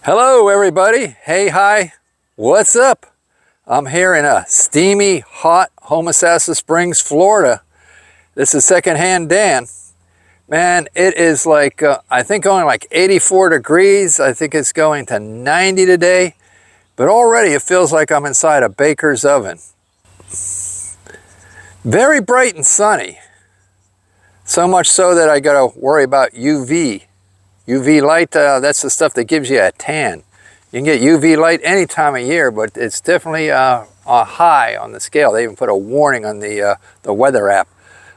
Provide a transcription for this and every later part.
Hello everybody, hey, hi, what's up? I'm here in a steamy, hot Homosassa Springs, Florida. This is Secondhand Dan. Man, it is like, I think only like 84 degrees. I think it's going to 90 today, but already it feels like I'm inside a baker's oven. Very bright and sunny. So much so that I gotta worry about UV. UV light, that's the stuff that gives you a tan. You can get UV light any time of year, but it's definitely a high on the scale. They even put a warning on the weather app.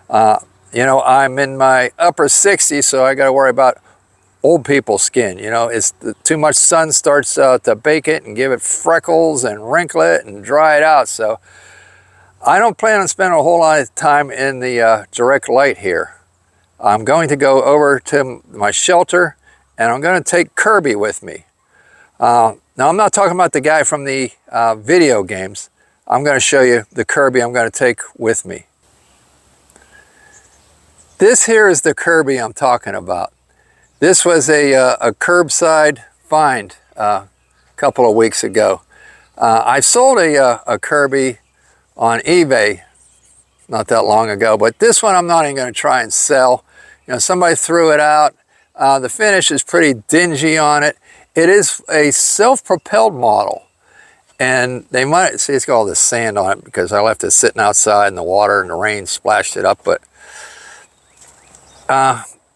You know, I'm in my upper 60s, so I got to worry about old people's skin. You know, it's too much sun starts to bake it and give it freckles and wrinkle it and dry it out. So I don't plan on spending a whole lot of time in the direct light here. I'm going to go over to my shelter and I'm going to take Kirby with me. Now I'm not talking about the guy from the video games. I'm going to show you the Kirby I'm going to take with me. This here is the Kirby I'm talking about. This was a curbside find a couple of weeks ago. I sold a Kirby on eBay not that long ago, but this one I'm not even going to try and sell. You know, somebody threw it out. The finish is pretty dingy on it. It is a self-propelled model, and they might see it's got all this sand on it because I left it sitting outside in the water and the rain splashed it up. But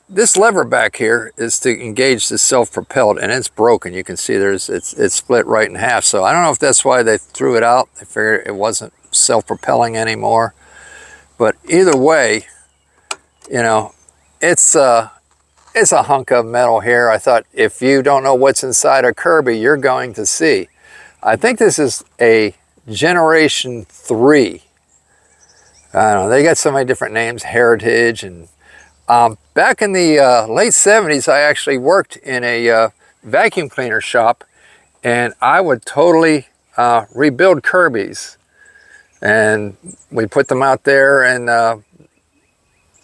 this lever back here is to engage the self-propelled, and it's broken. You can see it's split right in half. So I don't know if that's why they threw it out. They figured it wasn't self-propelling anymore. But either way, you know, it's a hunk of metal here. I thought if you don't know what's inside a Kirby, you're going to see. I think this is a Generation 3. I don't know, they got so many different names, Heritage. And back in the late 70s, I actually worked in a vacuum cleaner shop, and I would totally rebuild Kirbys. And we put them out there, and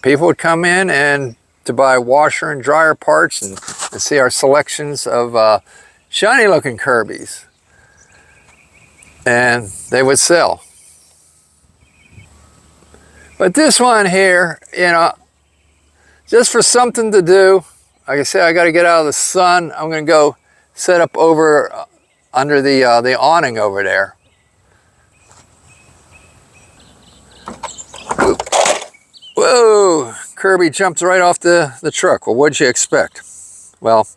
people would come in and to buy washer and dryer parts and see our selections of shiny looking Kirbys, and they would sell. But this one here, you know, just for something to do, like I said, I got to get out of the sun. I'm going to go set up over under the awning over there. Whoa, Kirby jumped right off the truck. Well, what'd you expect? Well,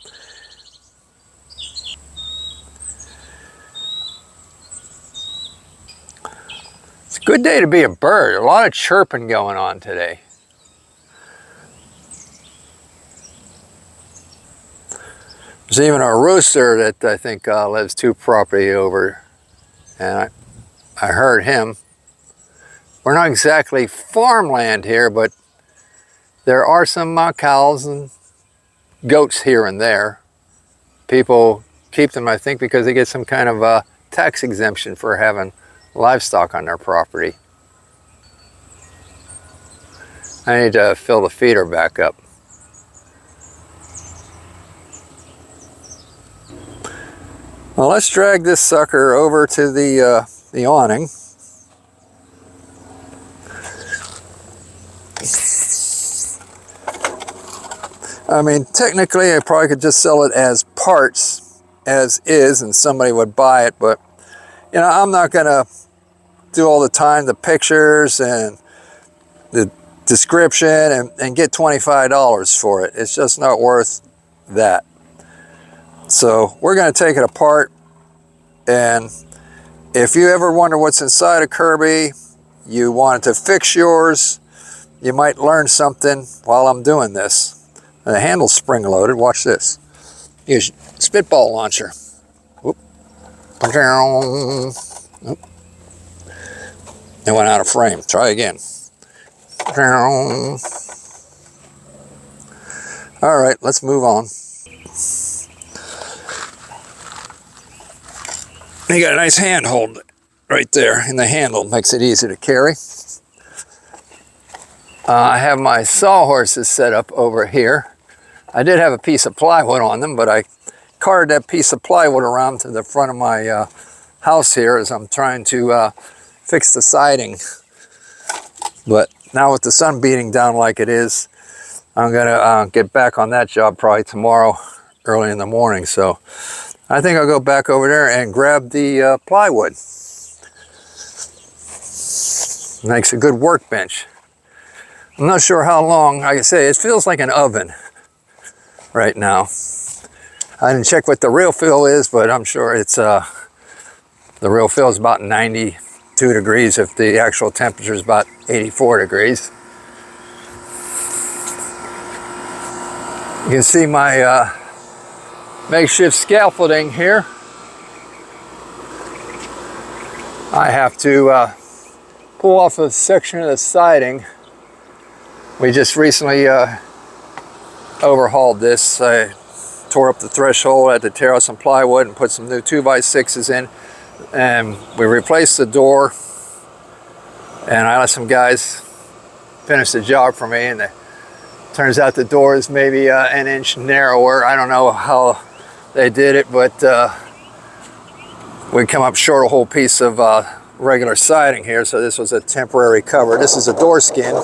it's a good day to be a bird. A lot of chirping going on today. There's even a rooster that I think lives 2 property over, and I heard him. We're not exactly farmland here, but there are some cows and goats here and there. People keep them, I think, because they get some kind of tax exemption for having livestock on their property. I need to fill the feeder back up. Well, let's drag this sucker over to the awning. I mean, technically, I probably could just sell it as parts, as is, and somebody would buy it. But, you know, I'm not going to do all the time the pictures and the description and get $25 for it. It's just not worth that. So we're going to take it apart. And if you ever wonder what's inside a Kirby, you wanted to fix yours, you might learn something while I'm doing this. The handle's spring-loaded. Watch this. Here's spitball launcher. Whoop. Oop. It went out of frame. Try again. All right, let's move on. You got a nice handhold right there in the handle. Makes it easy to carry. I have my sawhorses set up over here. I did have a piece of plywood on them, but I carted that piece of plywood around to the front of my house here as I'm trying to fix the siding. But now with the sun beating down like it is, I'm gonna get back on that job probably tomorrow early in the morning. So I think I'll go back over there and grab the plywood. Makes a good workbench. I'm not sure how long. Like I say, it feels like an oven right now. I didn't check what the real feel is, but I'm sure it's the real feel is about 92 degrees if the actual temperature is about 84 degrees. You can see my makeshift scaffolding here. I have to pull off a section of the siding. We just recently overhauled this. I tore up the threshold, had to tear out some plywood and put some new 2x6s in, and we replaced the door, and I let some guys finish the job for me, and it turns out the door is maybe an inch narrower. I don't know how they did it, but we come up short a whole piece of regular siding here, so this was a temporary cover. This is a door skin.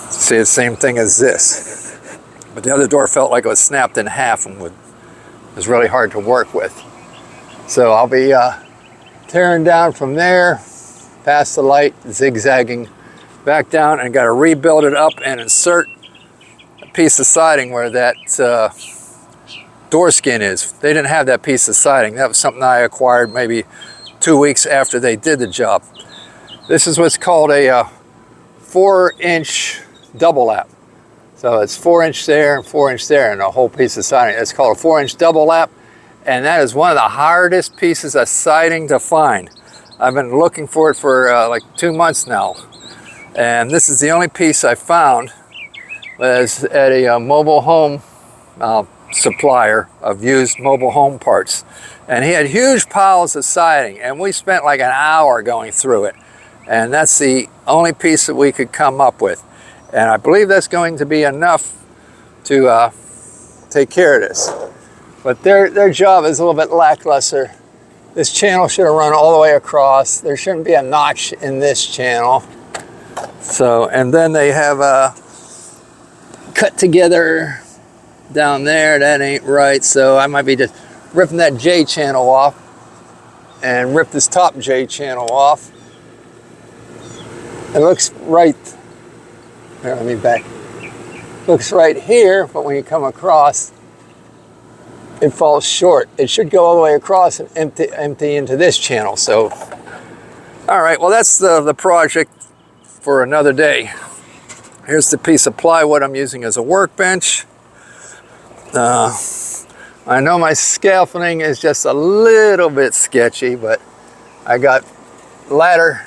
See, the same thing as this. But the other door felt like it was snapped in half and was really hard to work with. So I'll be tearing down from there, past the light, zigzagging back down, and got to rebuild it up and insert a piece of siding where that door skin is. They didn't have that piece of siding. That was something I acquired maybe 2 weeks after they did the job. This is what's called a 4-inch double lap. So it's 4-inch there and 4-inch there and a whole piece of siding. It's called a 4-inch double lap, and that is one of the hardest pieces of siding to find. I've been looking for it for like 2 months now, and this is the only piece I found. It's at a mobile home supplier of used mobile home parts, and he had huge piles of siding, and we spent like an hour going through it, and that's the only piece that we could come up with. And I believe that's going to be enough to take care of this. But their job is a little bit lackluster. This channel should have run all the way across. There shouldn't be a notch in this channel. So, and then they have cut together down there. That ain't right. So I might be just ripping that J channel off and rip this top J channel off. It looks right. Here, let me back. Looks right here, but when you come across, it falls short. It should go all the way across and empty into this channel. So, all right, well, that's the project for another day. Here's the piece of plywood I'm using as a workbench. I know my scaffolding is just a little bit sketchy, but I got ladder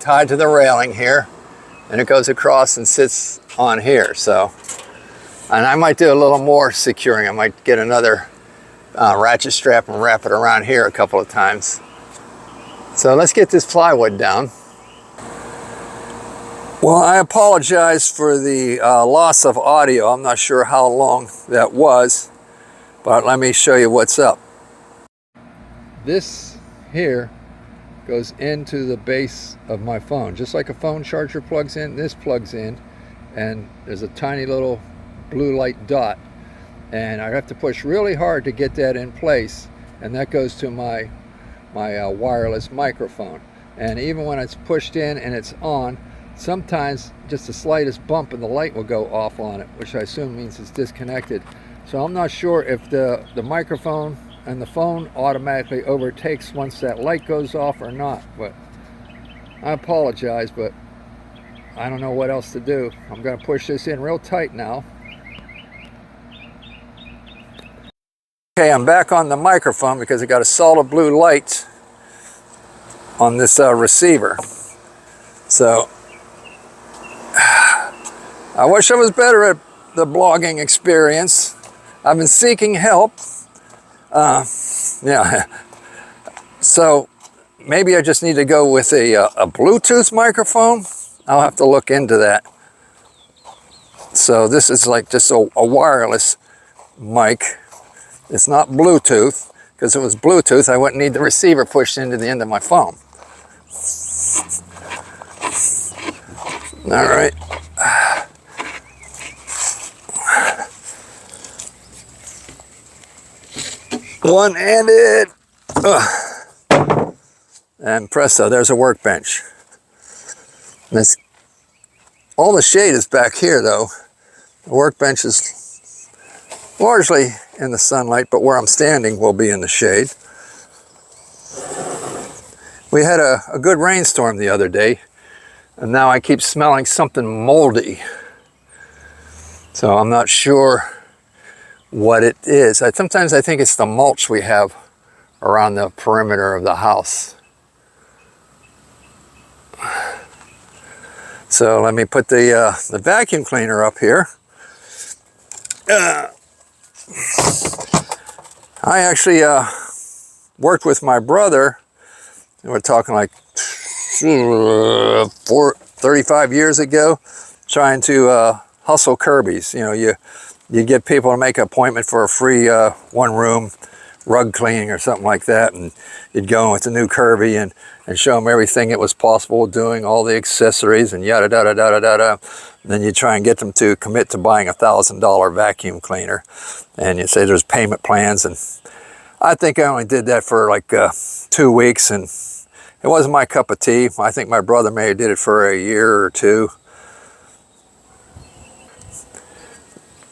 tied to the railing here, and it goes across and sits on here. So, and I might do a little more securing. I might get another ratchet strap and wrap it around here a couple of times. So let's get this plywood down. Well, I apologize for the loss of audio. I'm not sure how long that was, but let me show you what's up. This here goes into the base of my phone. Just like a phone charger plugs in, this plugs in, and there's a tiny little blue light dot, and I have to push really hard to get that in place, and that goes to my wireless microphone. And even when it's pushed in and it's on, sometimes just the slightest bump and the light will go off on it, which I assume means it's disconnected. So I'm not sure if the microphone and the phone automatically overtakes once that light goes off or not, but I apologize, but I don't know what else to do. I'm going to push this in real tight now. Okay, I'm back on the microphone because it got a solid blue light on this receiver. So I wish I was better at the blogging experience. I've been seeking help. Yeah, so maybe I just need to go with a Bluetooth microphone. I'll have to look into that. So this is like just a wireless mic. It's not Bluetooth, because if it was Bluetooth, I wouldn't need the receiver pushed into the end of my phone. All right. One-handed. And presto, there's a workbench. This, all the shade is back here though. The workbench is largely in the sunlight, but where I'm standing will be in the shade. We had a good rainstorm the other day, and now I keep smelling something moldy. So I'm not sure what it is. Sometimes I think it's the mulch we have around the perimeter of the house. So let me put the vacuum cleaner up here. I actually worked with my brother, and we're talking like 35 years ago, trying to hustle Kirby's. You know, you get people to make an appointment for a free one-room rug cleaning or something like that, and you'd go in with the new Kirby and show them everything it was possible doing, all the accessories and yada da da da da da. Then you try and get them to commit to buying a $1,000 vacuum cleaner, and you say there's payment plans. And I think I only did that for like 2 weeks, and it wasn't my cup of tea. I think my brother may have did it for a year or two.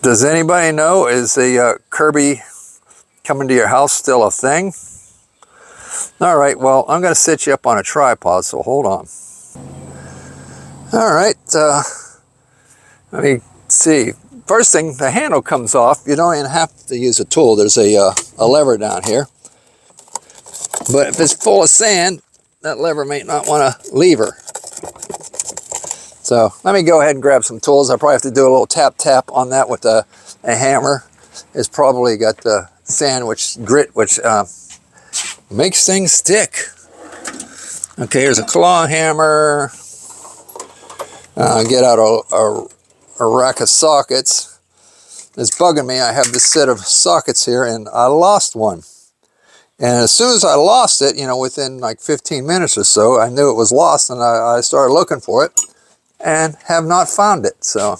Does anybody know, is the Kirby coming to your house still a thing? All right, well, I'm going to set you up on a tripod, so hold on. All right, let me see. First thing, the handle comes off. You don't even have to use a tool. There's a lever down here. But if it's full of sand, that lever may not want to leave her. So let me go ahead and grab some tools. I probably have to do a little tap on that with a hammer. It's probably got the sand grit, which makes things stick. Okay, here's a claw hammer. Get out a rack of sockets. It's bugging me. I have this set of sockets here, and I lost one. And as soon as I lost it, you know, within like 15 minutes or so, I knew it was lost, and I started looking for it and have not found it. So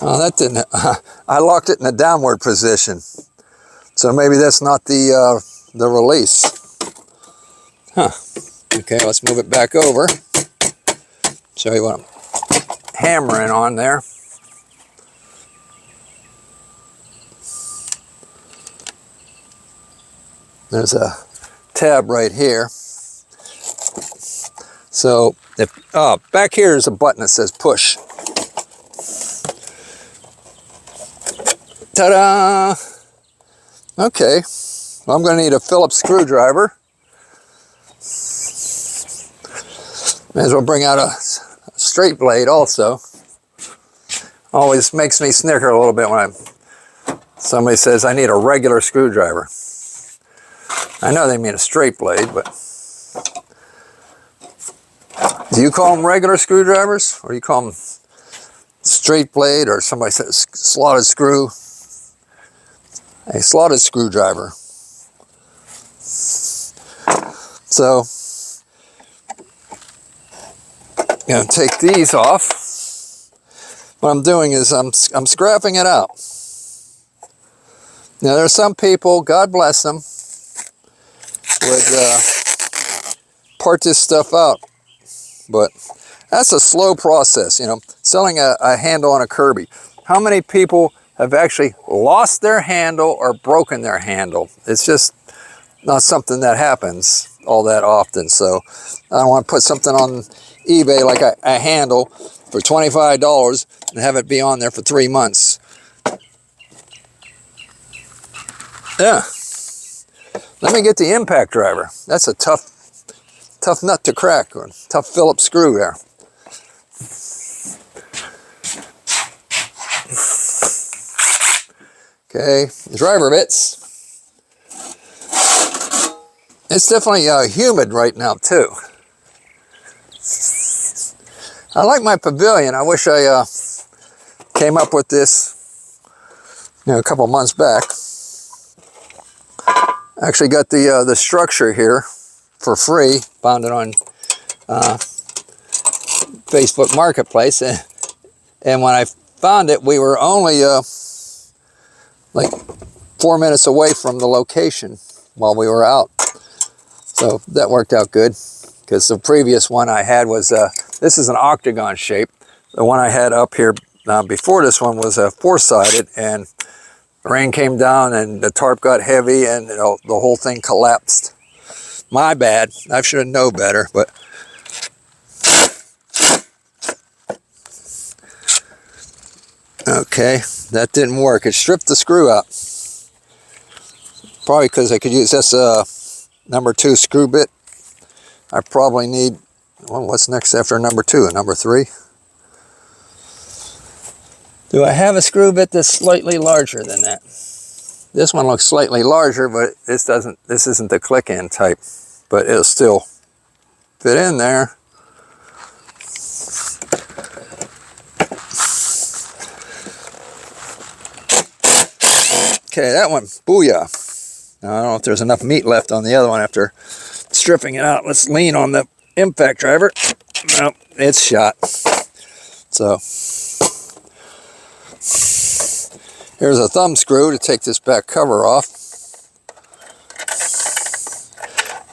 oh, that didn't. I locked it in a downward position, so maybe that's not the release. Huh. Okay, let's move it back over. Show you what I'm hammering on there. There's a tab right here. So if back here is a button that says push. Ta-da! Okay, well, I'm going to need a Phillips screwdriver. May as well bring out a straight blade also. Always makes me snicker a little bit when somebody says I need a regular screwdriver. I know they mean a straight blade, but do you call them regular screwdrivers, or do you call them straight blade, or somebody says slotted screw? A slotted screwdriver. So I'm going to take these off. What I'm doing is I'm scrapping it out. Now there are some people, God bless them, would part this stuff out, but that's a slow process. You know, selling a handle on a Kirby. How many people have actually lost their handle or broken their handle? It's just not something that happens all that often. So I don't want to put something on eBay like a handle for $25 and have it be on there for 3 months. Yeah. Let me get the impact driver. That's a tough nut to crack, or tough Phillips screw there. Okay, driver bits. It's definitely humid right now too. I like my pavilion. I wish I came up with this, a couple months back. I actually got the structure here for free. Found it on Facebook Marketplace, and when I found it, we were only like 4 minutes away from the location while we were out. So that worked out good, because the previous one I had was, this is an octagon shape. The one I had up here before this one was four-sided, and the rain came down and the tarp got heavy and the whole thing collapsed. My bad. I should have known better, but okay, that didn't work. It stripped the screw out. Probably because I could use this number 2 screw bit. I probably need, well, what's next after number 2? A number 3? Do I have a screw bit that's slightly larger than that? This one looks slightly larger, but this isn't the click-in type, but it'll still fit in there. Okay, that one, booyah. Now, I don't know if there's enough meat left on the other one after stripping it out. Let's lean on the impact driver. Nope, it's shot. So, here's a thumb screw to take this back cover off.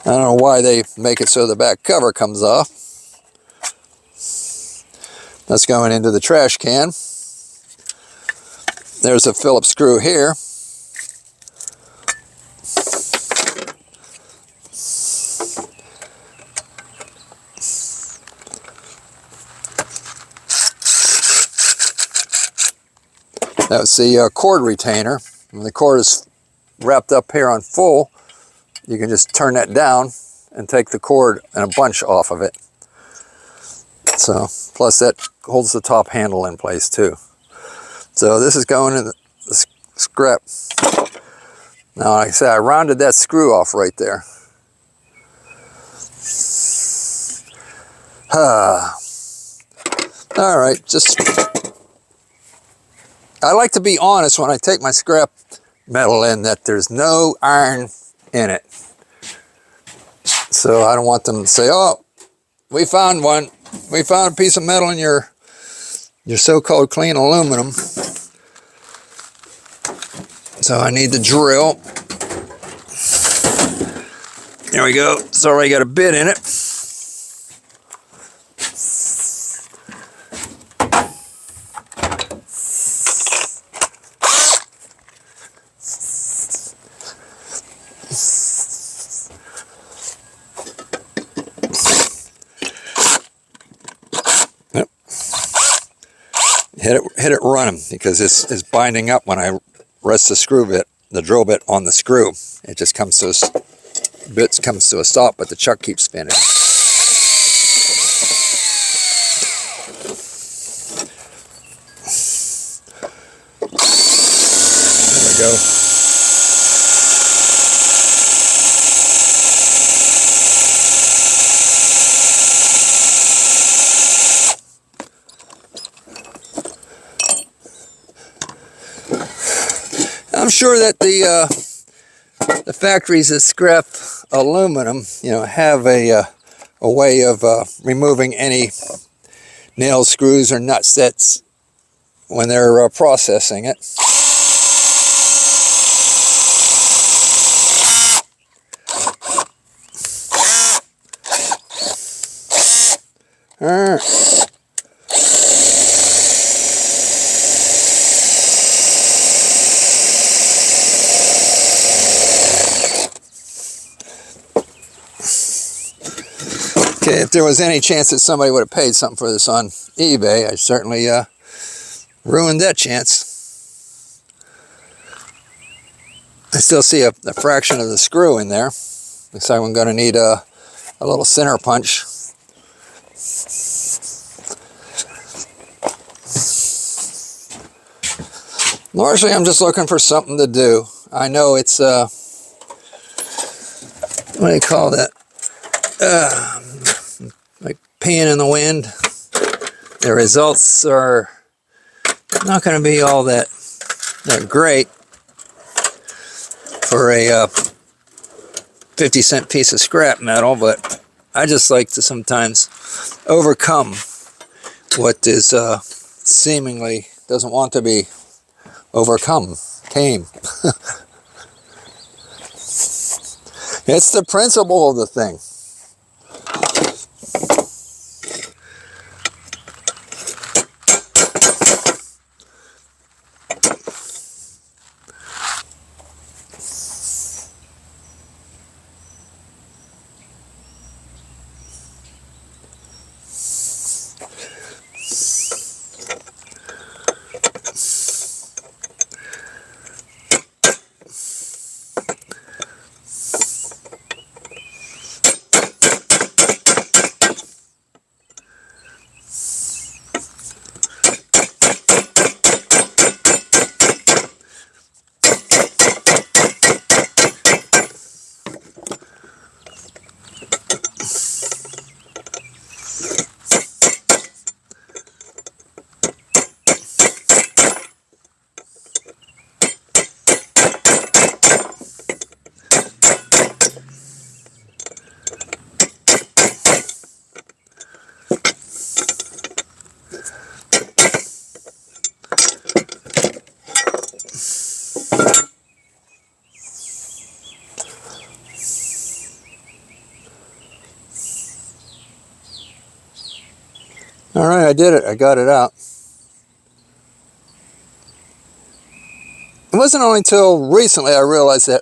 I don't know why they make it so the back cover comes off. That's going into the trash can. There's a Phillips screw here. That was the cord retainer. When the cord is wrapped up here on full, you can just turn that down and take the cord and a bunch off of it. So, plus that holds the top handle in place too. So this is going in the scrap. Now, like I said, I rounded that screw off right there. All right, just, I like to be honest when I take my scrap metal in, that there's no iron in it. So I don't want them to say, oh, we found one. We found a piece of metal in your so-called clean aluminum. So I need the drill. There we go. It's already got a bit in it. Yep. Hit it running, because it's binding up when I rest the screw bit, the drill bit on the screw. It just comes to a stop, but the chuck keeps spinning. There we go. I'm sure that the factories that scrap aluminum, have a way of removing any nails, screws, or nut sets when they're processing it. Okay, if there was any chance that somebody would have paid something for this on eBay, I certainly ruined that chance. I still see a fraction of the screw in there. Looks like I'm going to need a little center punch. Largely, I'm just looking for something to do. I know it's, what do you call that? Like peeing in the wind. The results are not going to be all that great for a 50-cent piece of scrap metal, but I just like to sometimes overcome what is seemingly doesn't want to be overcome. It's the principle of the thing. All right, I did it. I got it out. It wasn't only until recently I realized that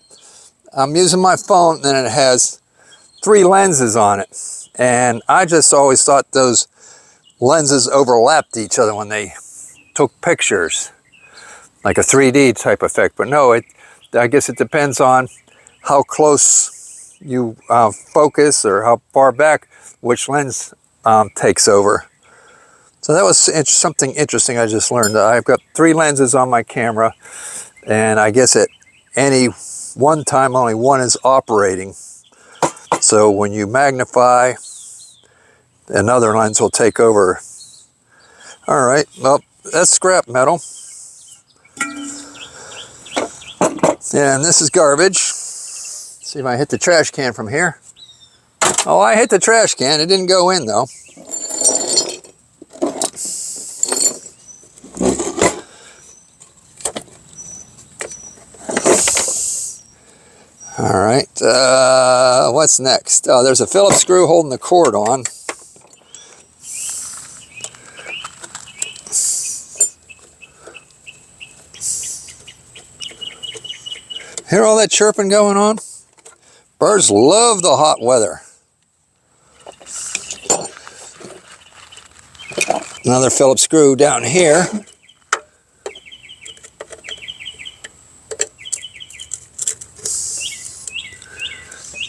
I'm using my phone and it has 3 lenses on it. And I just always thought those lenses overlapped each other when they took pictures, like a 3D type effect. But no, I guess it depends on how close you focus or how far back which lens takes over. So that was something interesting I just learned. I've got 3 lenses on my camera, and I guess at any one time only one is operating. So when you magnify, another lens will take over. All right, well, that's scrap metal. And this is garbage. Let's see if I hit the trash can from here. Oh, I hit the trash can. It didn't go in though. All right, what's next? Oh, there's a Phillips screw holding the cord on. Hear all that chirping going on? Birds love the hot weather. Another Phillips screw down here.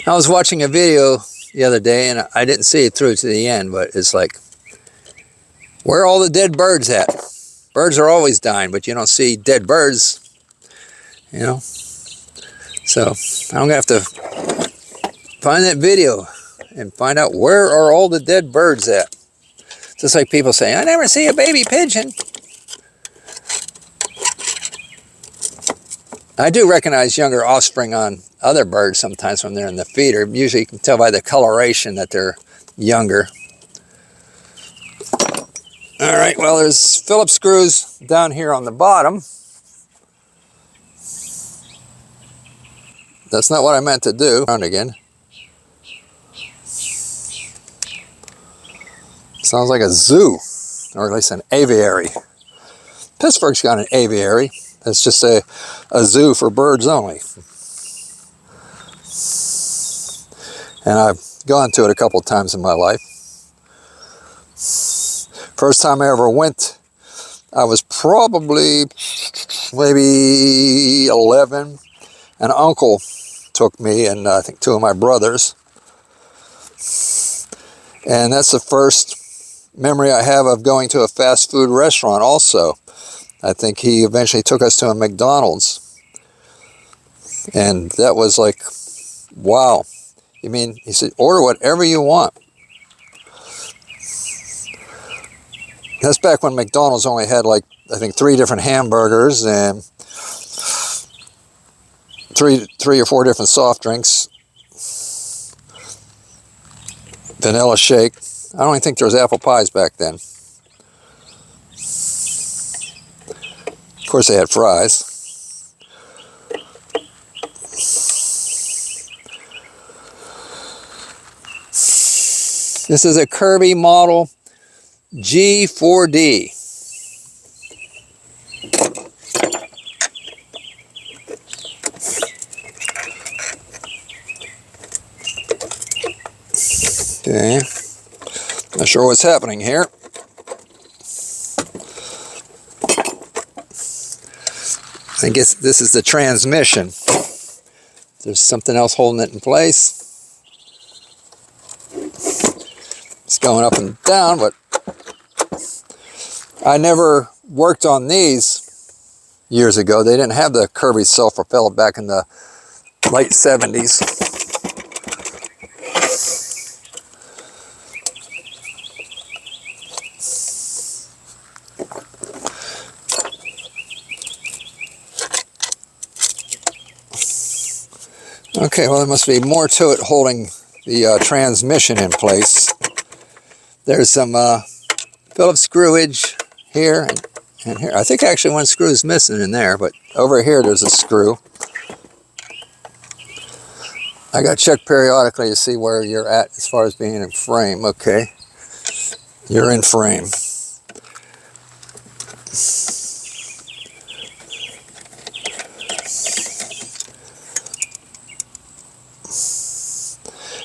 I was watching a video the other day and I didn't see it through to the end, but it's like, where are all the dead birds at? Birds are always dying, but you don't see dead birds, you know? So I'm gonna have to find that video and find out where are all the dead birds at. Just like people say, I never see a baby pigeon. I do recognize younger offspring on other birds sometimes when they're in the feeder. Usually you can tell by the coloration that they're younger. All right, well, there's Phillips screws down here on the bottom. That's not what I meant to do. Around again. Sounds like a zoo, or at least an aviary. Pittsburgh's got an aviary. It's just a zoo for birds only. And I've gone to it a couple of times in my life. First time I ever went, I was probably maybe 11. an uncle took me and I think 2 of my brothers. And that's the first memory I have of going to a fast food restaurant also. I think he eventually took us to a McDonald's. And that was like, wow. You mean, he said, order whatever you want. That's back when McDonald's only had like, I think 3 different hamburgers and three or 4 different soft drinks. Vanilla shake. I don't even think there was apple pies back then. Of course they had fries. This is a Kirby model G4D. Okay, not sure what's happening here. I guess this is the transmission. There's something else holding it in place. It's going up and down, but I never worked on these years ago. They didn't have the Kirby self-propelled back in the late 70s. Okay, well, there must be more to it holding the transmission in place. There's some Phillips screwage here and here. I think actually one screw is missing in there, but over here there's a screw. I got to check periodically to see where you're at as far as being in frame. Okay, you're in frame.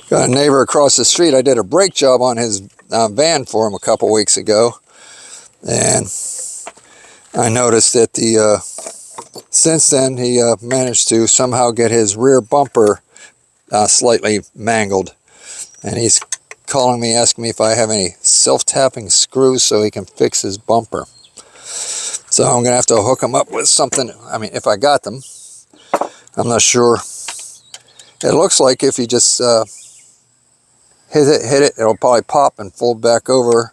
Got a neighbor across the street. I did a brake job on his van for him a couple weeks ago, and I noticed that since then he managed to somehow get his rear bumper slightly mangled, and he's calling me asking me if I have any self-tapping screws so he can fix his bumper. So I'm gonna have to hook him up with something. I mean, if I got them, I'm not sure. It looks like if you just hit it, it'll probably pop and fold back over.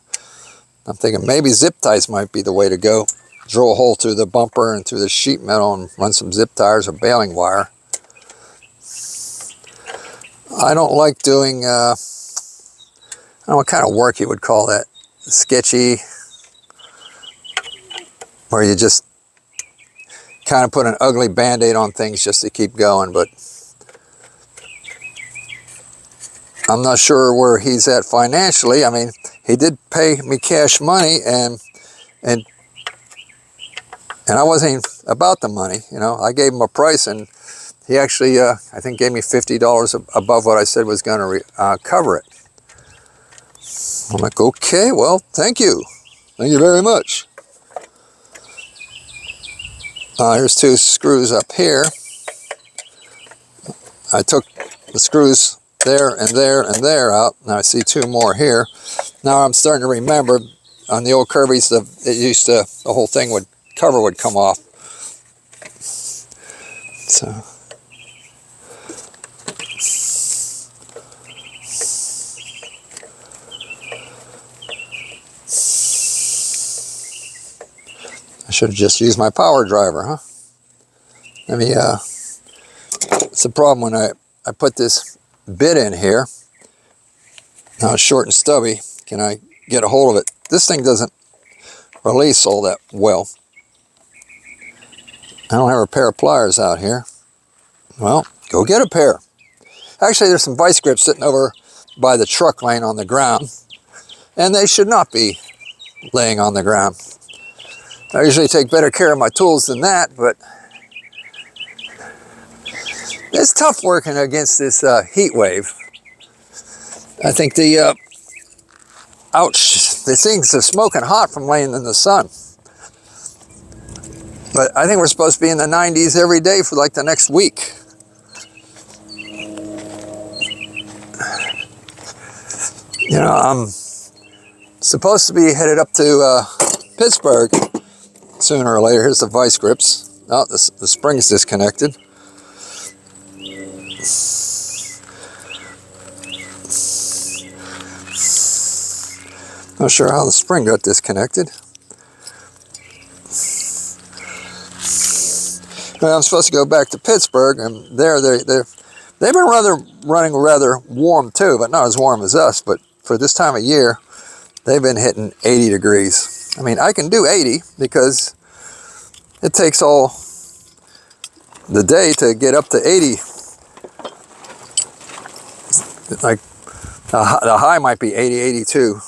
I'm thinking maybe zip ties might be the way to go. Drill a hole through the bumper and through the sheet metal and run some zip ties or baling wire. I don't like doing, I don't know what kind of work you would call that. Sketchy, where you just kind of put an ugly band-aid on things just to keep going, but I'm not sure where he's at financially. I mean, he did pay me cash money, and I wasn't even about the money. You know, I gave him a price, and he actually, I think, gave me $50 above what I said was going to cover it. I'm like, okay, well, thank you very much. Here's 2 screws up here. I took the screws there and there and there out. Now I see 2 more here. Now I'm starting to remember on the old Kirbys, the whole thing cover would come off. So I should have just used my power driver, huh? Let me, it's a problem when I put this bit in here. Now it's short and stubby. Can I get a hold of it? This thing doesn't release all that well. I don't have a pair of pliers out here. Well, go get a pair. Actually, there's some vice grips sitting over by the truck laying on the ground, and they should not be laying on the ground. I usually take better care of my tools than that, but it's tough working against this heat wave. I think the things are smoking hot from laying in the sun. But I think we're supposed to be in the 90s every day for like the next week. You know, I'm supposed to be headed up to Pittsburgh sooner or later. Here's the vice grips. Oh, the spring's disconnected. Not sure how the spring got disconnected. Well, I'm supposed to go back to Pittsburgh, and they've been running rather warm too, but not as warm as us. But for this time of year, they've been hitting 80 degrees. I mean, I can do 80 because it takes all the day to get up to 80. Like the high might be 80, 82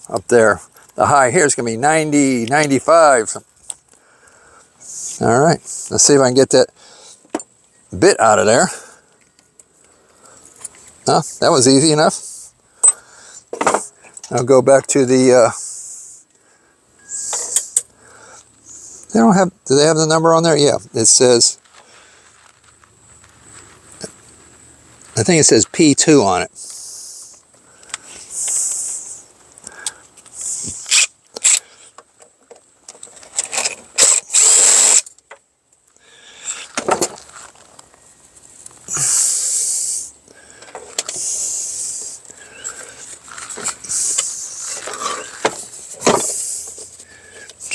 up there. The high here is going to be 90, 95. All right, let's see if I can get that bit out of there. Oh, that was easy enough. I'll go back to the, do they have the number on there? Yeah, it says, I think it says P2 on it.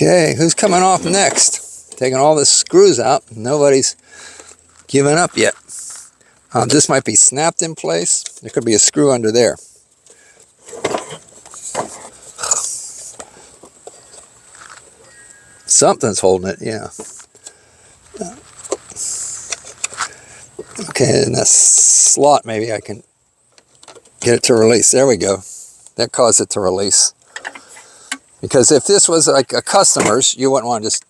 Okay, who's coming off next? Taking all the screws out. Nobody's given up yet. This might be snapped in place. There could be a screw under there. Something's holding it, yeah. Okay, in this slot, maybe I can get it to release. There we go. That caused it to release. Because if this was like a customer's, you wouldn't want to just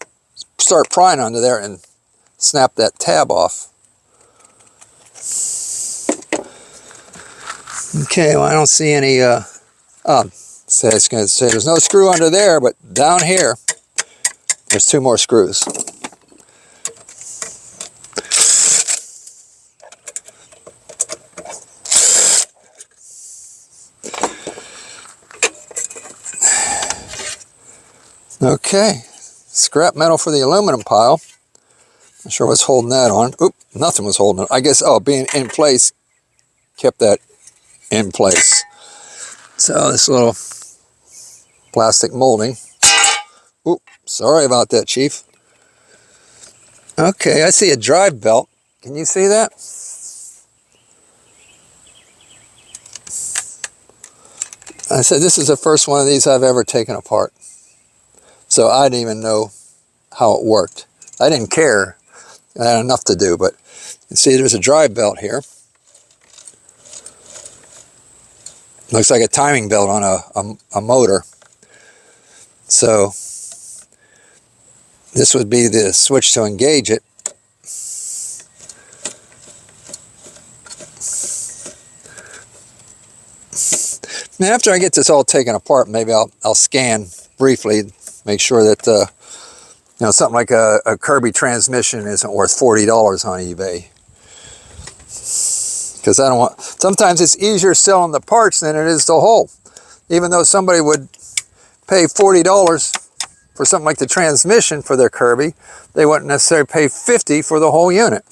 start prying under there and snap that tab off. Okay, well, I don't see any, I was going to say there's no screw under there, but down here, there's 2 more screws. Okay, scrap metal for the aluminum pile. Not sure what's holding that on. Oop, nothing was holding it. I guess, being in place kept that in place. So this little plastic molding. Oop, sorry about that, Chief. Okay, I see a drive belt. Can you see that? I said this is the first one of these I've ever taken apart. So I didn't even know how it worked. I didn't care. I had enough to do, but you see there's a drive belt here. Looks like a timing belt on a motor. So this would be the switch to engage it. And after I get this all taken apart, maybe I'll scan briefly, make sure that you know, something like a Kirby transmission isn't worth $40 on eBay. Because I don't want, sometimes it's easier selling the parts than it is the whole. Even though somebody would pay $40 for something like the transmission for their Kirby, they wouldn't necessarily pay $50 for the whole unit.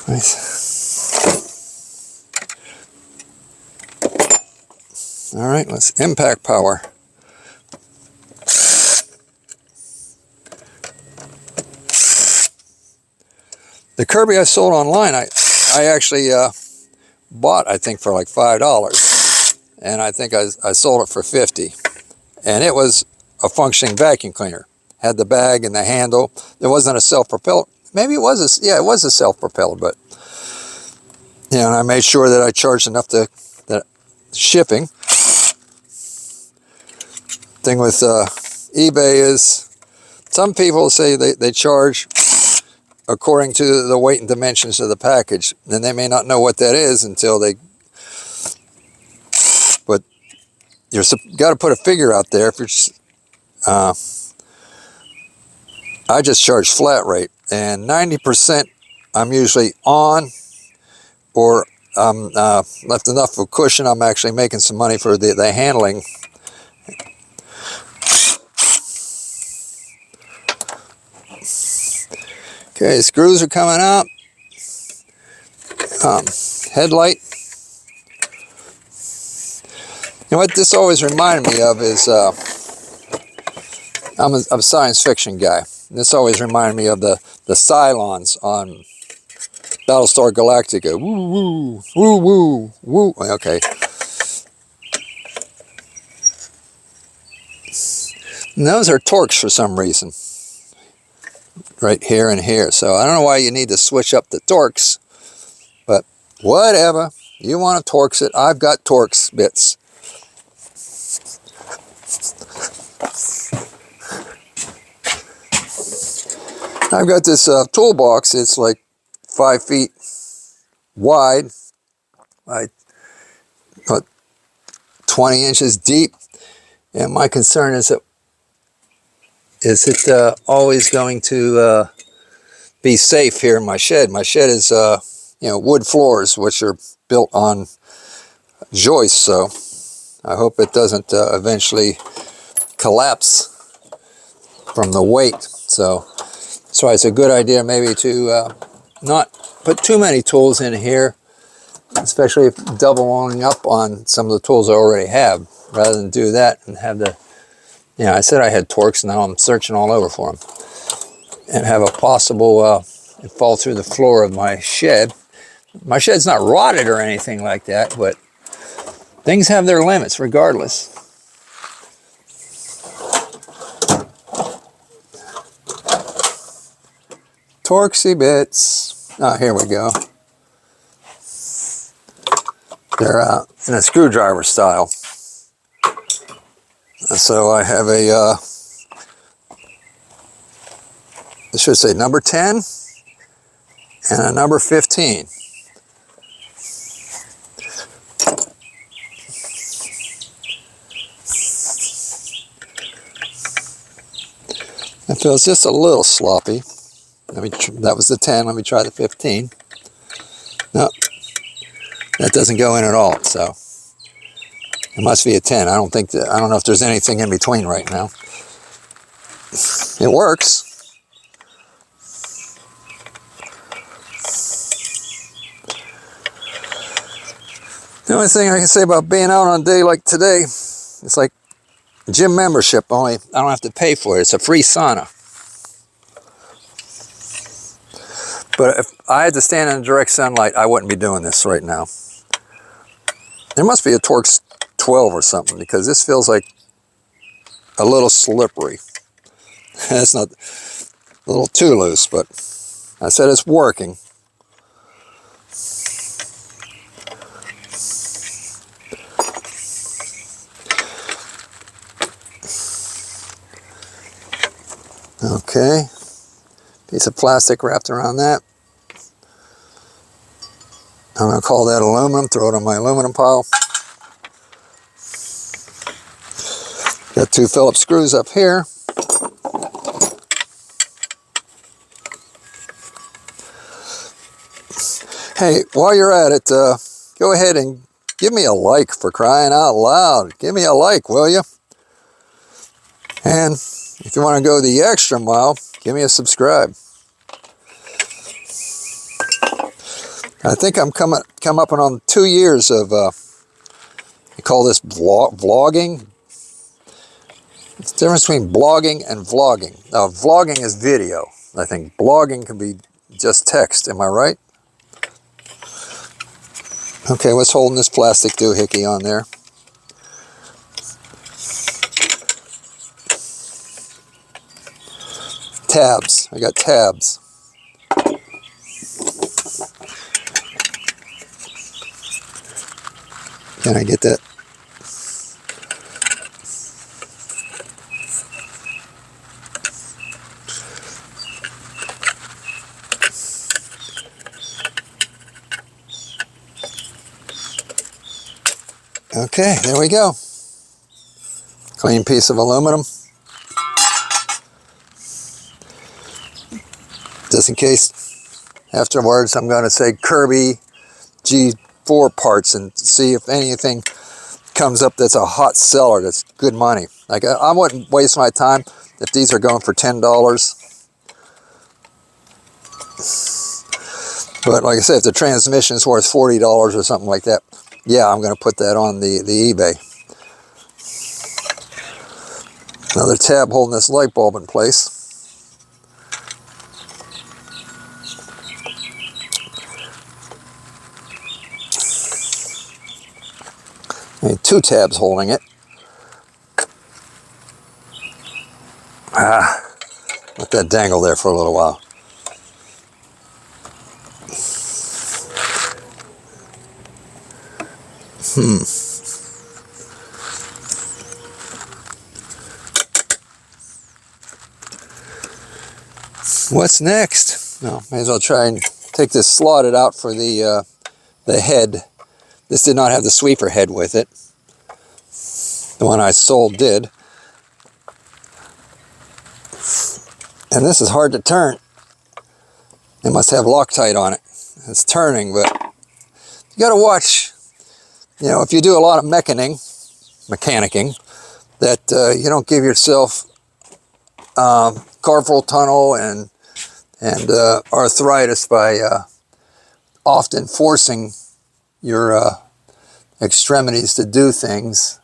Nice. All right, let's impact power. The Kirby I sold online, I actually bought, I think, for like $5. And I think I sold it for $50. And it was a functioning vacuum cleaner. Had the bag and the handle. It wasn't a self-propelled. Maybe it was yeah, it was a self-propelled, but you know, and I made sure that I charged enough to that shipping. Thing with eBay is some people say they charge according to the weight and dimensions of the package, and they may not know what that is until they, but you've got to put a figure out there if you're I just charge flat rate, and 90% I'm usually on, or I'm left enough of a cushion. I'm actually making some money for the handling. Okay, screws are coming out. Headlight. You know what this always reminded me of is, I'm a science fiction guy. This always reminded me of the Cylons on Battlestar Galactica. Woo, woo, woo, woo, woo. Okay. And those are torques for some reason. Right here and here. So I don't know why you need to switch up the torques. But whatever. You want to torques it. I've got torques bits. I've got this toolbox. It's like 5 feet wide, like 20 inches deep, and my concern is that it always going to be safe here in my shed? My shed is wood floors, which are built on joists, so I hope it doesn't eventually collapse from the weight. So that's why it's a good idea maybe to not put too many tools in here, especially if doubling up on some of the tools I already have, rather than do that and have the, I said I had torques, now I'm searching all over for them, and have a possible fall through the floor of my shed. My shed's not rotted or anything like that, but things have their limits regardless. Torxy bits. Oh, here we go. They're in a screwdriver style. So I have a, it should say number 10 and a number 15. It feels just a little sloppy. That was the 10. Let me try the 15. No, that doesn't go in at all. So it must be a 10. I don't know if there's anything in between right now. It works. The only thing I can say about being out on a day like today, it's like gym membership, only I don't have to pay for it. It's a free sauna. But if I had to stand in direct sunlight, I wouldn't be doing this right now. There must be a Torx 12 or something, because this feels like a little slippery. It's not a little too loose, but I said it's working. Okay, piece of plastic wrapped around that. I'm going to call that aluminum, throw it on my aluminum pile. Got 2 Phillips screws up here. Hey, while you're at it, go ahead and give me a like, for crying out loud. Give me a like, will you? And if you want to go the extra mile, give me a subscribe. I think I'm come up on 2 years of, you call this vlogging? It's the difference between blogging and vlogging. Now, vlogging is video. I think blogging can be just text, am I right? Okay, what's holding this plastic doohickey on there? Tabs. I got tabs. Can I get that? Okay, there we go. Clean piece of aluminum. just in case afterwards I'm going to say Kirby G4 parts and see if anything comes up that's a hot seller that's good money. Like I wouldn't waste my time if these are going for $10. But like I said, if the transmission is worth $40 or something like that, yeah, I'm going to put that on the eBay. Another tab holding this light bulb in place. And 2 tabs holding it. Let that dangle there for a little while. What's next? No, may as well try and take this slotted out for the head. This did not have the sweeper head with it. The one I sold did. And this is hard to turn. It must have Loctite on it. It's turning, but you got to watch. You know, if you do a lot of mechanicking, that you don't give yourself carpal tunnel and arthritis by often forcing your extremities to do things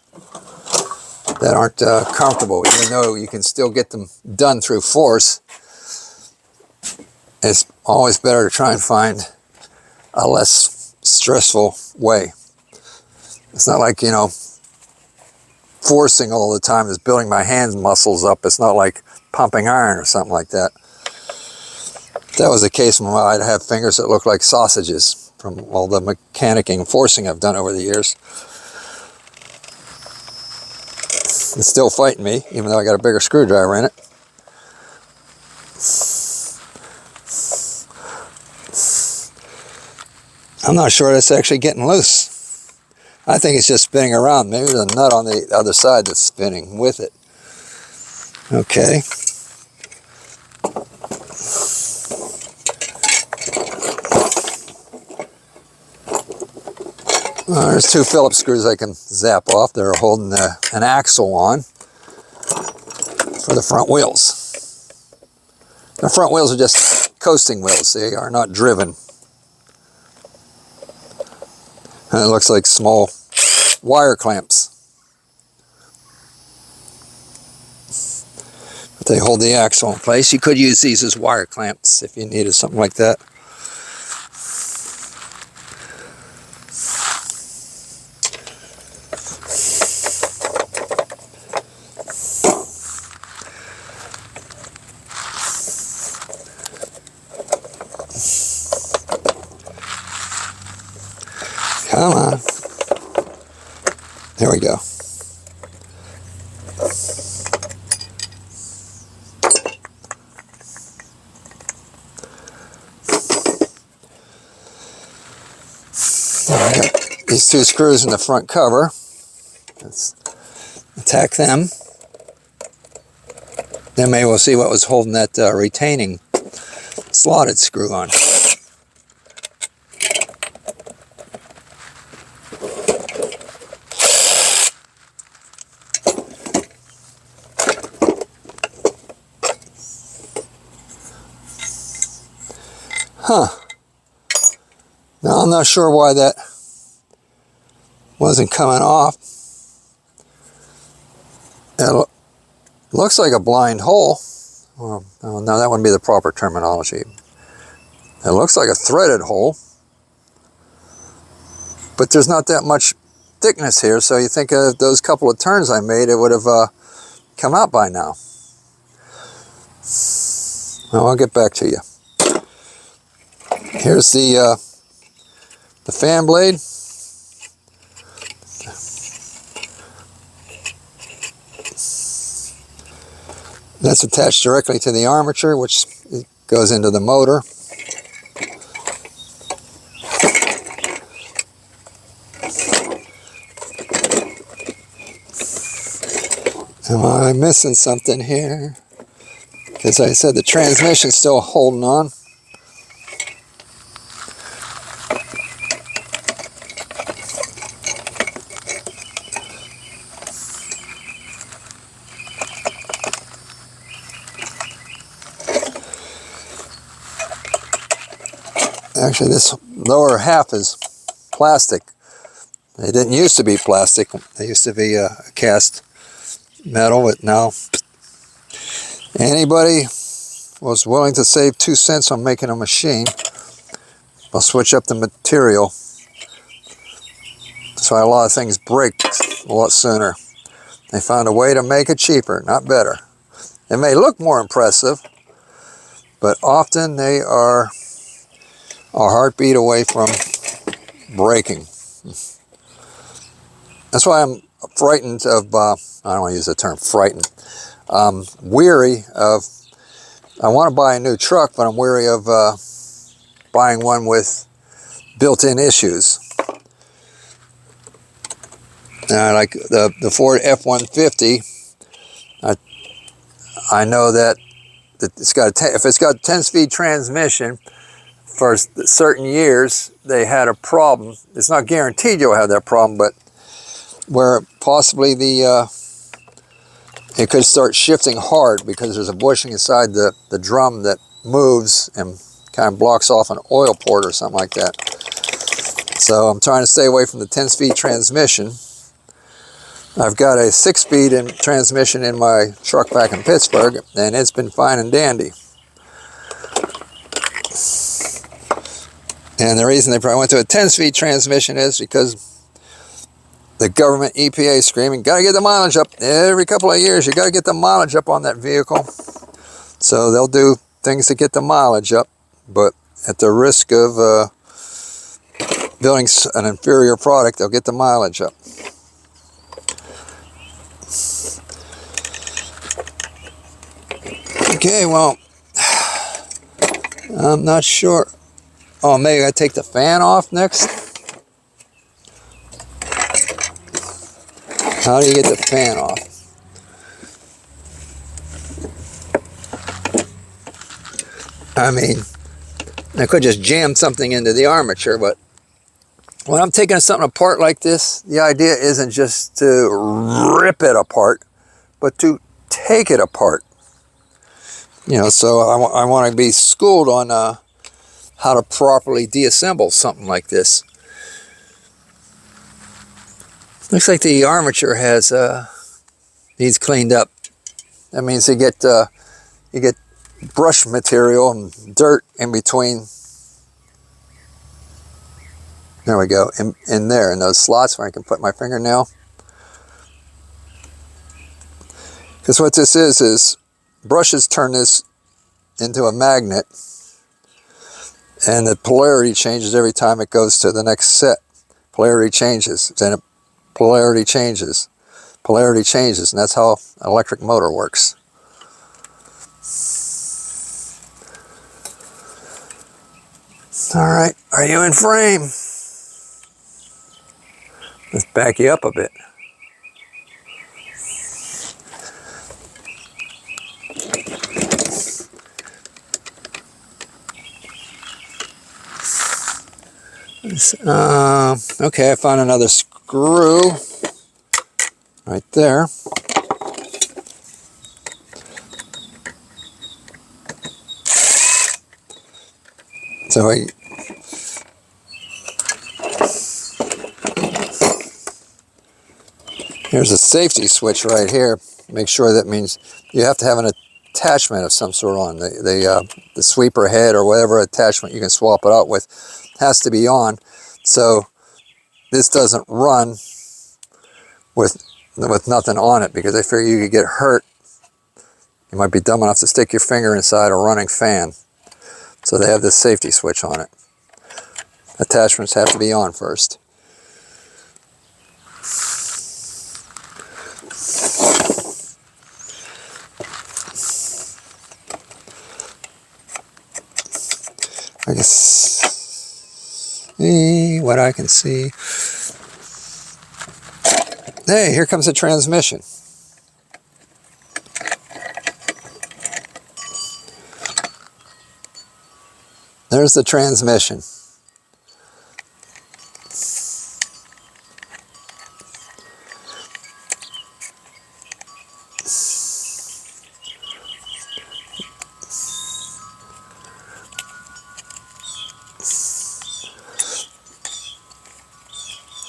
that aren't comfortable, even though you can still get them done through force. It's always better to try and find a less stressful way. It's not like, you know, forcing all the time is building my hand muscles up. It's not like pumping iron or something like that. If that was the case, I'd have fingers that look like sausages from all the mechanicking and forcing I've done over the years. It's still fighting me, even though I got a bigger screwdriver in it. I'm not sure that's actually getting loose. I think it's just spinning around. Maybe there's a nut on the other side that's spinning with it. Okay. There's 2 Phillips screws I can zap off. They're holding an axle on for the front wheels. The front wheels are just coasting wheels. They are not driven. And it looks like small wire clamps. But they hold the axle in place. You could use these as wire clamps if you needed something like that. Come on. There we go. I got these 2 screws in the front cover. Let's attack them. Then maybe we'll see what was holding that retaining slotted screw on. Huh. Now I'm not sure why that wasn't coming off. It looks like a blind hole. Well, no, that wouldn't be the proper terminology. It looks like a threaded hole. But there's not that much thickness here, so you think of those couple of turns I made, it would have come out by now. Well, I'll get back to you. Here's the fan blade. That's attached directly to the armature, which goes into the motor. Am I missing something here? Because I said the transmission's still holding on. Actually, this lower half is plastic. They didn't used to be plastic. They used to be cast metal, but now anybody was willing to save 2 cents on making a machine, I'll switch up the material. That's why a lot of things break a lot sooner. They found a way to make it cheaper, not better. It may look more impressive, but often they are a heartbeat away from breaking. That's why I'm frightened of, I don't want to use the term frightened, weary of, I want to buy a new truck, but I'm weary of buying one with built-in issues. Like the Ford F-150, I know that it's got if it's got a 10-speed transmission, for certain years they had a problem. It's not guaranteed you'll have that problem, but where possibly it could start shifting hard because there's a bushing inside the drum that moves and kind of blocks off an oil port or something like that. So I'm trying to stay away from the 10-speed transmission. I've got a 6-speed transmission in my truck back in Pittsburgh, and it's been fine and dandy. And the reason they probably went to a 10-speed transmission is because the government EPA is screaming, got to get the mileage up. Every couple of years, you got to get the mileage up on that vehicle. So they'll do things to get the mileage up, but at the risk of building an inferior product, they'll get the mileage up. Okay, well, I'm not sure. Oh, maybe I gotta take the fan off next? How do you get the fan off? I mean, I could just jam something into the armature, but when I'm taking something apart like this, the idea isn't just to rip it apart, but to take it apart. You know, so I want to be schooled on how to properly deassemble something like this. Looks like the armature has needs cleaned up. That means you get brush material and dirt in between. There we go, in there, in those slots where I can put my fingernail. Because what this is brushes turn this into a magnet, and the polarity changes every time it goes to the next set. Polarity changes, then polarity changes, polarity changes, and that's how an electric motor works. All right, are you in frame? Let's back you up a bit. Okay, I found another screw right there. So here's a safety switch right here. Make sure that means you have to have an attachment of some sort on. The sweeper head or whatever attachment you can swap it out with has to be on, so this doesn't run with nothing on it, because I figure you could get hurt. You might be dumb enough to stick your finger inside a running fan. So they have this safety switch on it. Attachments have to be on first. I can see what I can see. Hey, here comes the transmission. There's the transmission.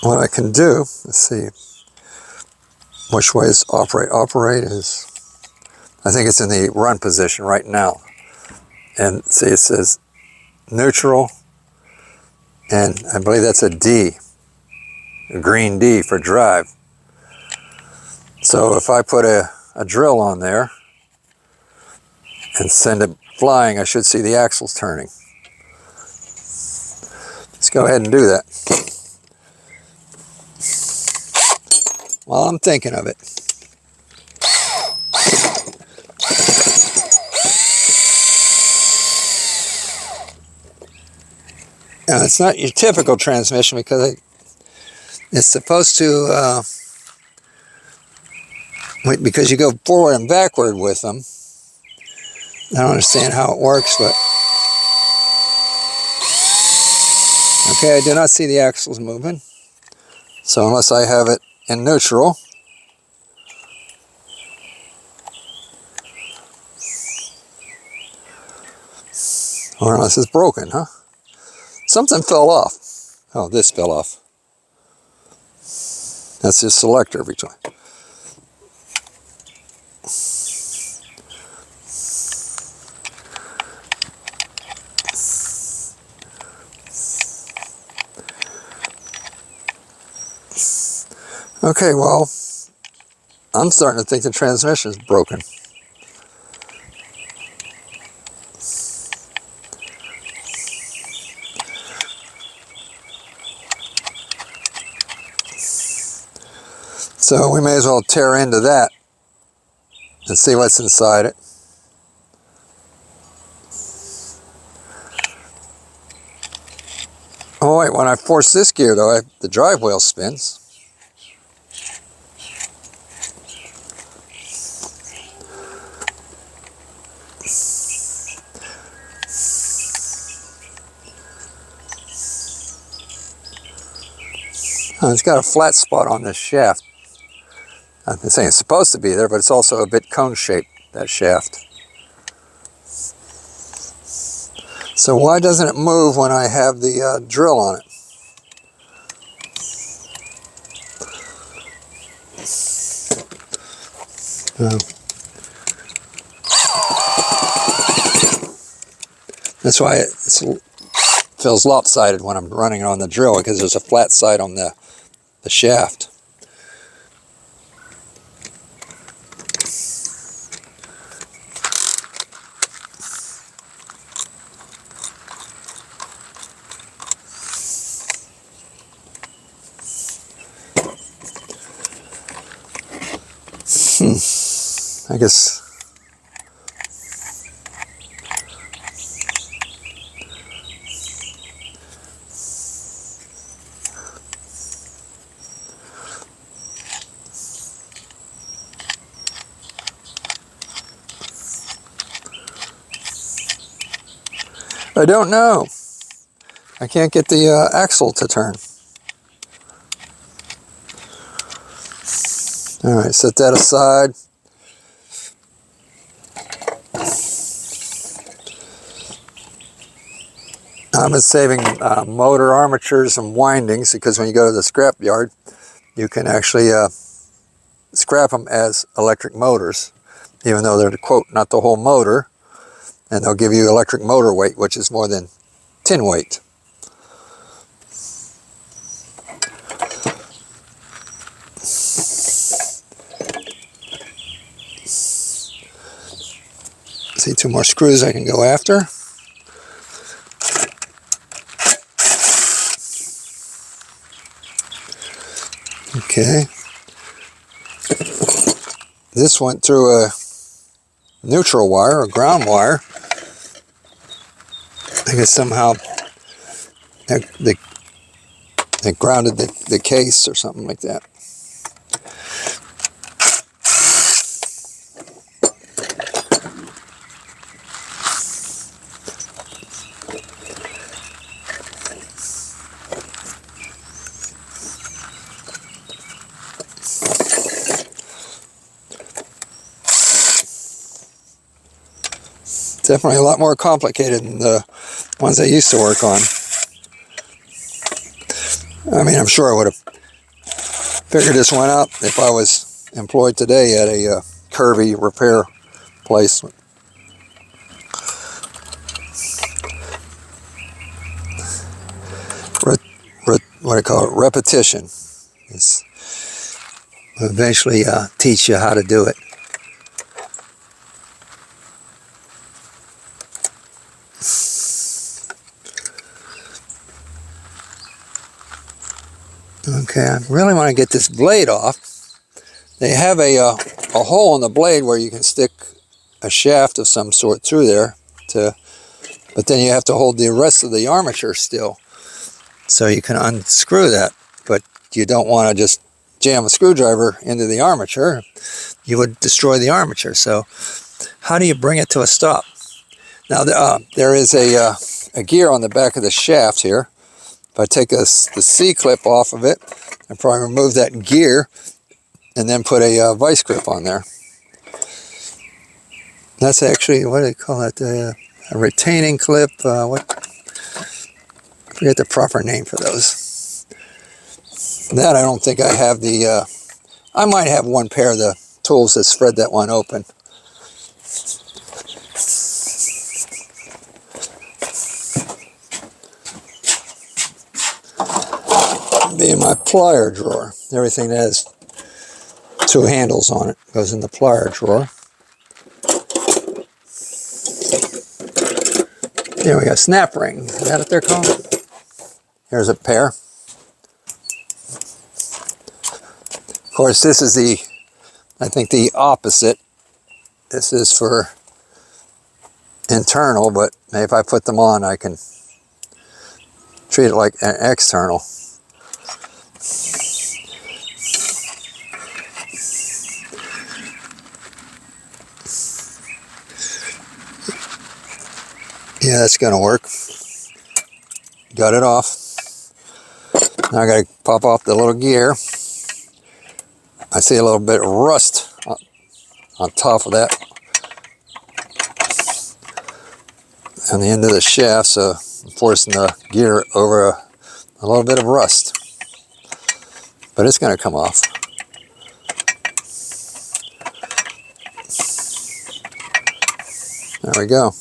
what I can do, let's see, which way is operate? Operate is, I think it's in the run position right now. And see, it says neutral, and I believe that's a D, a green D for drive. So if I put a drill on there and send it flying, I should see the axles turning. Let's go ahead and do that. While I'm thinking of it. Now, it's not your typical transmission because it's supposed to, because you go forward and backward with them. I don't understand how it works, but okay, I do not see the axles moving. So unless I have it in neutral, or unless it's broken, huh? Something fell off. Oh, this fell off. That's his selector every time. Okay, well, I'm starting to think the transmission is broken. So we may as well tear into that and see what's inside it. Oh wait, when I force this gear though, the drive wheel spins. It's got a flat spot on this shaft. I'm saying it's supposed to be there, but it's also a bit cone-shaped, that shaft. So why doesn't it move when I have the drill on it? That's why it feels lopsided when I'm running it on the drill, because there's a flat side on the shaft. I guess I don't know. I can't get the axle to turn. All right, set that aside. I've been saving motor armatures and windings because when you go to the scrap yard, you can actually scrap them as electric motors, even though they're, quote, not the whole motor, and they'll give you electric motor weight, which is more than tin weight. See, 2 more screws I can go after. Okay. This went through a neutral wire, a ground wire. I guess somehow they grounded the case or something like that. Definitely a lot more complicated than the ones I used to work on. I mean, I'm sure I would have Figured this one out if I was employed today at a Kirby repair place. What do you call it? Repetition. It's will eventually teach you how to do it. Okay, I really want to get this blade off. They have a hole in the blade where you can stick a shaft of some sort through there, but then you have to hold the rest of the armature still, so you can unscrew that. But you don't want to just jam a screwdriver into the armature. You would destroy the armature. So how do you bring it to a stop? Now there is a gear on the back of the shaft here. If I take the C-clip off of it, I'll probably remove that gear and then put a vice grip on there. That's actually, what do they call it? A retaining clip. I forget the proper name for those. That I don't think I have the, I might have one pair of the tools that spread that one open. Be in my plier drawer. Everything that has two handles on it goes in the plier drawer. Here we got snap ring. Is that what they're called? Here's a pair. Of course, this is I think the opposite. This is for internal, but if I put them on, I can treat it like an external. Yeah, that's going to work. Got it off. Now I got to pop off the little gear. I see a little bit of rust on top of that on the end of the shaft, so I'm forcing the gear over a little bit of rust. But it's going to come off. There we go.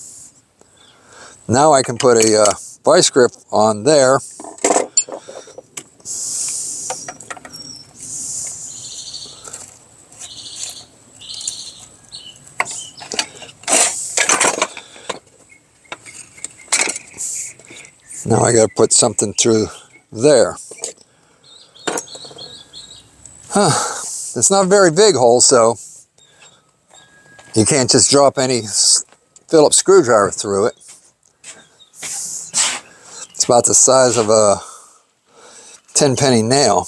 Now I can put a vice grip on there. Now I got to put something through there. It's not a very big hole, so you can't just drop any Phillips screwdriver through it. It's about the size of a 10-penny nail.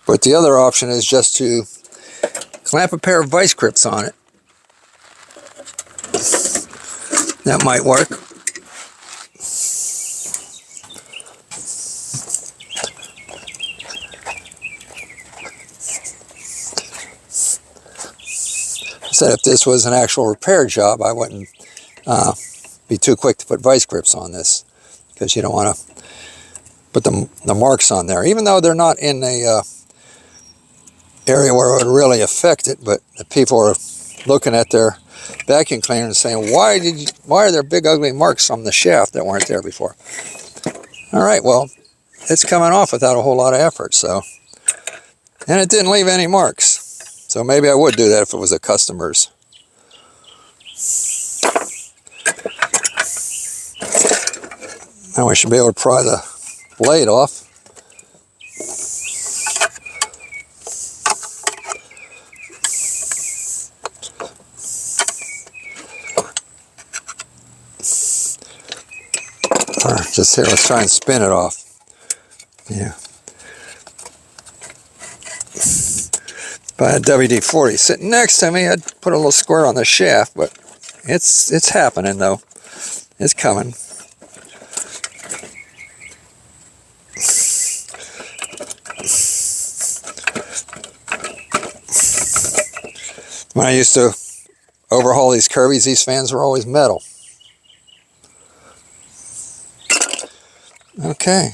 But the other option is just to clamp a pair of vice grips on it. That might work. Said if this was an actual repair job, I wouldn't be too quick to put vice grips on this, because you don't want to put the marks on there, even though they're not in a area where it would really affect it. But the people are looking at their vacuum cleaner and saying, why are there big ugly marks on the shaft that weren't there before? All right, well, it's coming off without a whole lot of effort, so, and it didn't leave any marks. So maybe I would do that if it was a customer's. Now we should be able to pry the blade off. Or just here, let's try and spin it off. Yeah. If I had WD-40 sitting next to me, I'd put a little square on the shaft, but it's happening though. It's coming. When I used to overhaul these Kirbys, these fans were always metal. Okay.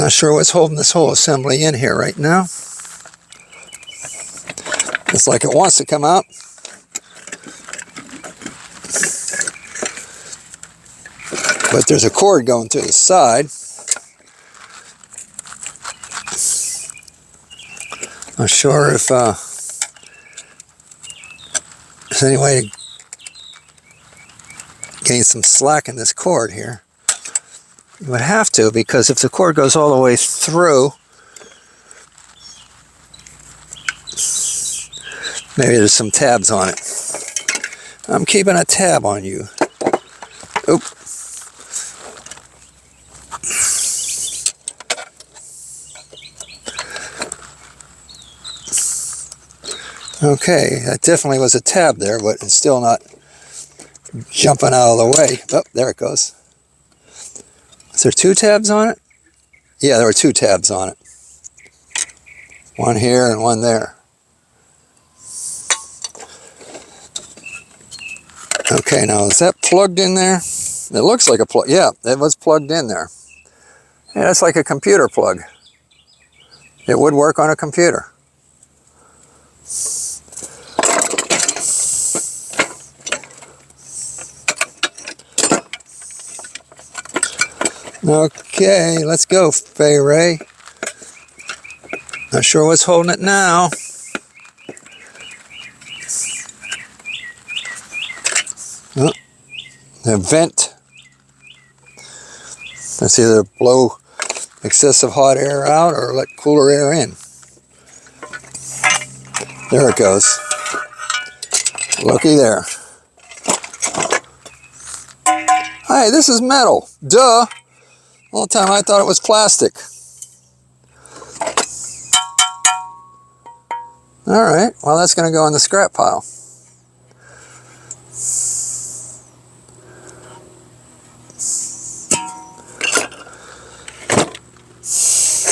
Not sure what's holding this whole assembly in here right now. It's like it wants to come out. But there's a cord going to the side. Not sure if there's any way to gain some slack in this cord here. You would have to, because if the cord goes all the way through, maybe there's some tabs on it. I'm keeping a tab on you. Oop. Okay, that definitely was a tab there, but it's still not jumping out of the way. Oh, there it goes. Is there 2 tabs on it? Yeah, there were 2 tabs on it. One here and one there. Okay, now is that plugged in there? It looks like a plug. Yeah, it was plugged in there. Yeah, that's like a computer plug. It would work on a computer. Okay, let's go, Fay Ray. Not sure what's holding it now. Oh, the vent. Let's either blow excessive hot air out or let cooler air in. There it goes. Looky there. Hey, this is metal. Duh. All the time I thought it was plastic. All right, well that's going to go in the scrap pile.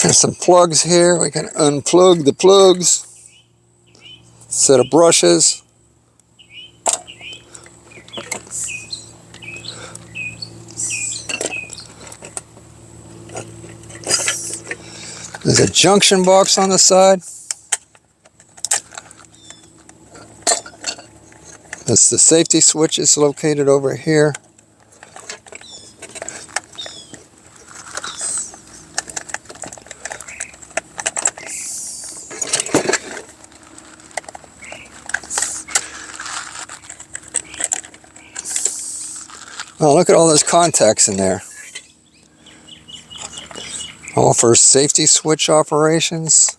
There's some plugs here. We can unplug the plugs. Set of brushes. There's a junction box on the side. That's the safety switch is located over here. Oh, look at all those contacts in there. All for safety switch operations.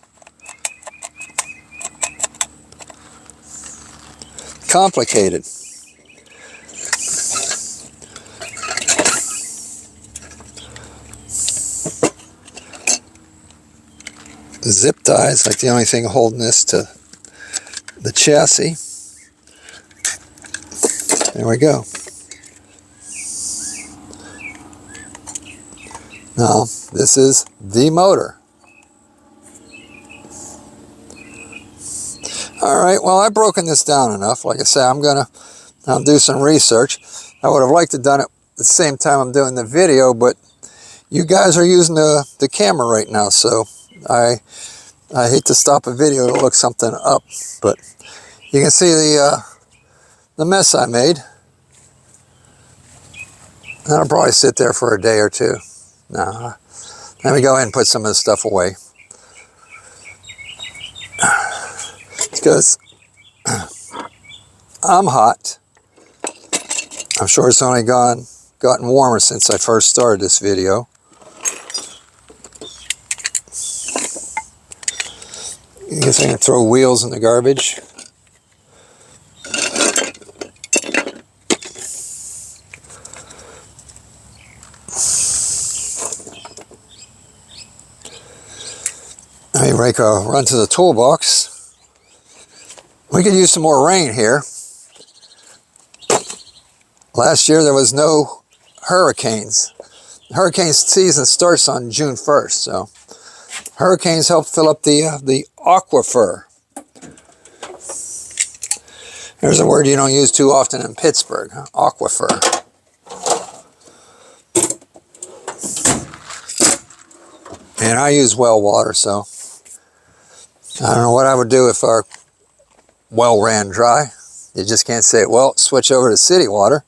Complicated. The zip tie is like the only thing holding this to the chassis. There we go. Now, this is the motor. All right, well, I've broken this down enough. Like I say, I'm going to do some research. I would have liked to have done it at the same time I'm doing the video, but you guys are using the camera right now, so I hate to stop a video to look something up. But you can see the mess I made. That'll probably sit there for a day or two. Now, let me go ahead and put some of this stuff away. Because I'm hot. I'm sure it's only gotten warmer since I first started this video. I guess I can throw wheels in the garbage. Let me run to the toolbox. We could use some more rain here. Last year there was no hurricanes. Hurricane season starts on June 1st, so hurricanes help fill up the aquifer. There's a word you don't use too often in Pittsburgh, huh? Aquifer. And I use well water, so I don't know what I would do if our well ran dry. You just can't say, well, switch over to city water.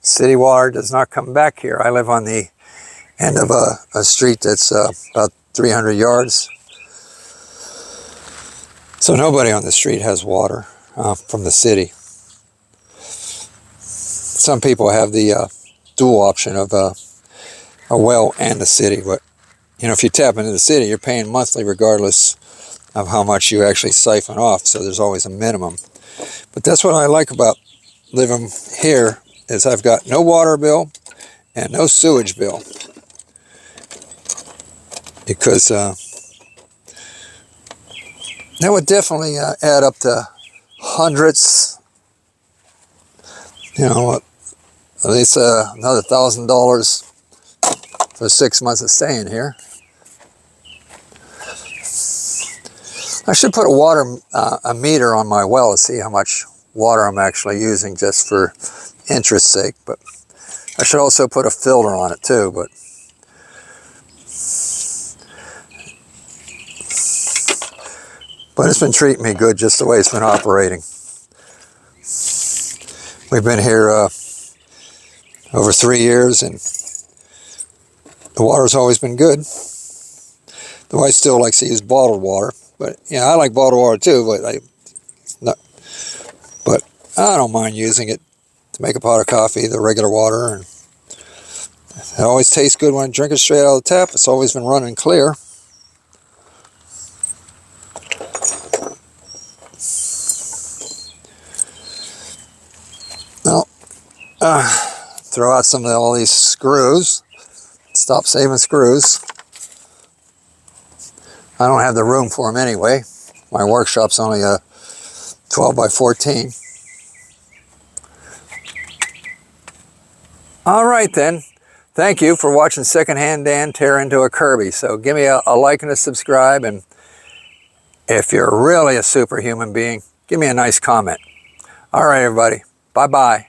City water does not come back here. I live on the end of a street that's about 300 yards. So nobody on the street has water from the city. Some people have the dual option of a well and the city, but you know, if you tap into the city, you're paying monthly regardless of how much you actually siphon off, so there's always a minimum. But that's what I like about living here, is I've got no water bill and no sewage bill, because that would definitely add up to hundreds, you know, at least another $1,000 for 6 months of staying here. I should put a meter on my well to see how much water I'm actually using, just for interest's sake. But I should also put a filter on it too. But it's been treating me good just the way it's been operating. We've been here over 3 years, and the water's always been good. The wife still likes to use bottled water, but yeah, I like bottled water too. But I don't mind using it to make a pot of coffee, the regular water, and it always tastes good when I drink it straight out of the tap. It's always been running clear. Well, throw out some of all these screws. Stop saving screws. I don't have the room for them anyway. My workshop's only a 12 by 14. All right then. Thank you for watching Secondhand Dan tear into a Kirby. So give me a like and a subscribe, and if you're really a superhuman being, give me a nice comment. All right, everybody. Bye-bye.